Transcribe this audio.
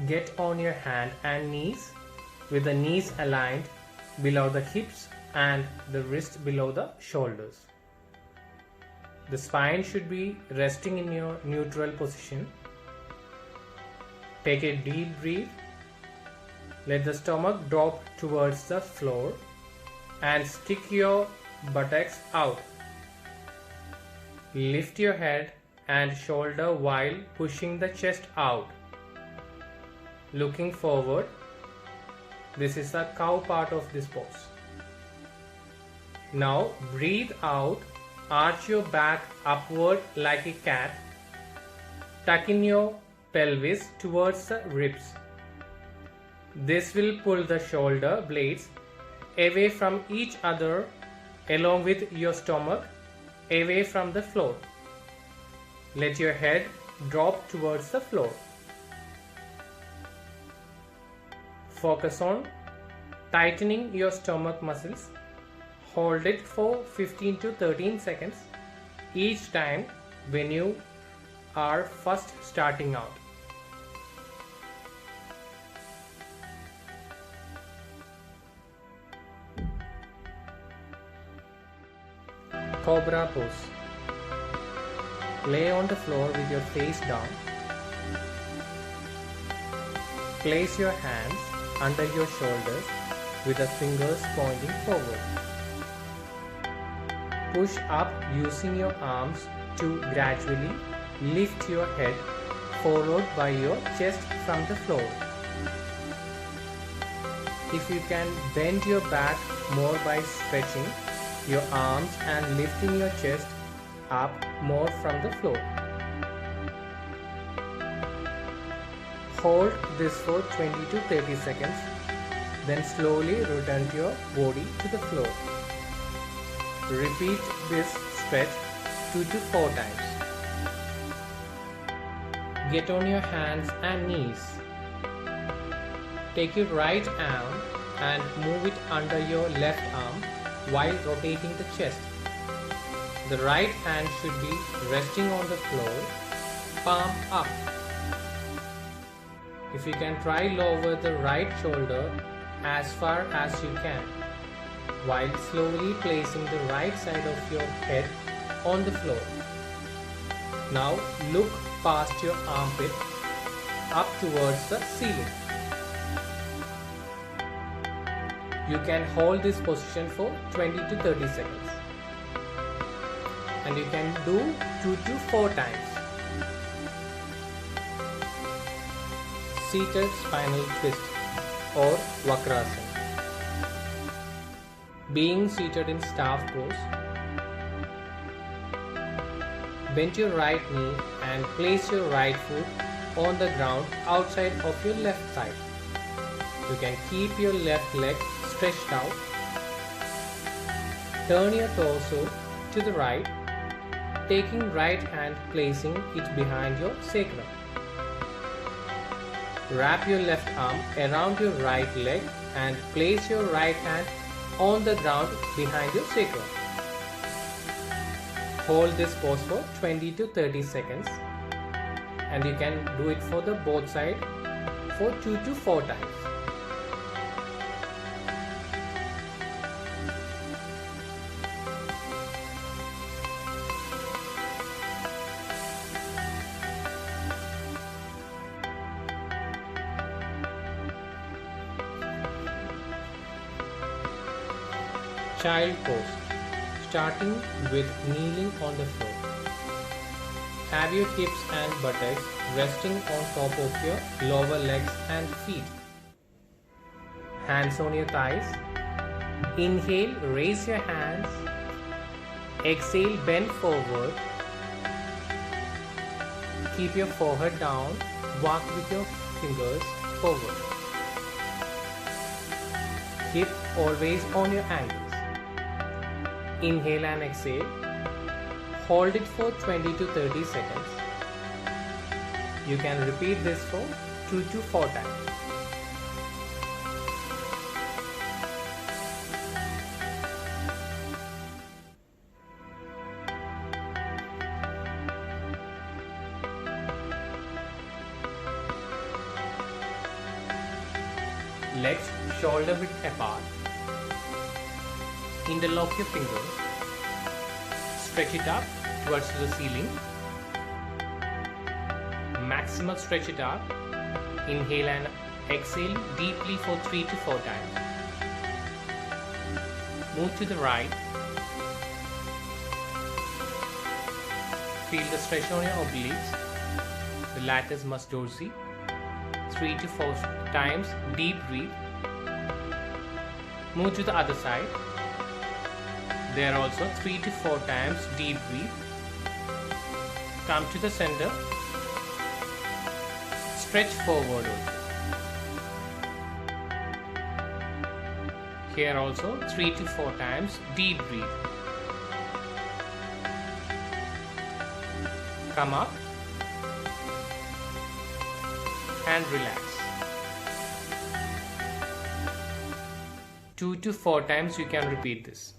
get on your hand and knees with the knees aligned below the hips and the wrist below the shoulders. The spine should be resting in your neutral position. Take a deep breath. Let the stomach drop towards the floor and stick your buttocks out. Lift your head and shoulder while pushing the chest out. Looking forward. This is the cow part of this pose. Now breathe out. Arch your back upward like a cat. Tuck in your pelvis towards the ribs. This will pull the shoulder blades away from each other along with your stomach away from the floor. Let your head drop towards the floor. Focus on tightening your stomach muscles. Hold it for 15 to 13 seconds each time when you are first starting out. Cobra pose. Lay on the floor with your face down. Place your hands under your shoulders with the fingers pointing forward. Push up using your arms to gradually lift your head followed by your chest from the floor. If you can bend your back more by stretching your arms and lifting your chest up more from the floor. Hold this for 20 to 30 seconds, then slowly return your body to the floor. Repeat this stretch 2 to 4 times. Get on your hands and knees. Take your right arm and move it under your left arm while rotating the chest. The right hand should be resting on the floor, palm up. If you can, try lower the right shoulder as far as you can, while slowly placing the right side of your head on the floor. Now look past your armpit up towards the ceiling. You can hold this position for 20 to 30 seconds. And you can do 2 to 4 times. Seated spinal twist or Vakrasana. Being seated in staff pose, bend your right knee and place your right foot on the ground outside of your left side. You can keep your left leg stretched out. Turn your torso to the right, taking right hand placing it behind your sacrum. Wrap your left arm around your right leg and place your right hand on the ground behind your sacrum. Hold this pose for 20 to 30 seconds, and you can do it for the both sides for 2 to 4 times. Child pose, starting with kneeling on the floor. Have your hips and buttocks resting on top of your lower legs and feet. Hands on your thighs. Inhale, raise your hands. Exhale, bend forward. Keep your forehead down. Walk with your fingers forward. Hip always on your ankles. Inhale and exhale. Hold it for 20 to 30 seconds. You can repeat this for 2 to 4 times. Legs shoulder width apart. Interlock your fingers. Stretch it up towards the ceiling. Maximal stretch it up. Inhale and exhale deeply for 3 to 4 times. Move to the right. Feel the stretch on your obliques, the latissimus mus dorsi. 3 to 4 times, deep breathe. Move to the other side. There also 3 to 4 times, deep breathe. Come to the center. Stretch forward also. Here also 3 to 4 times, deep breathe. Come up and relax. 2 to 4 times you can repeat this.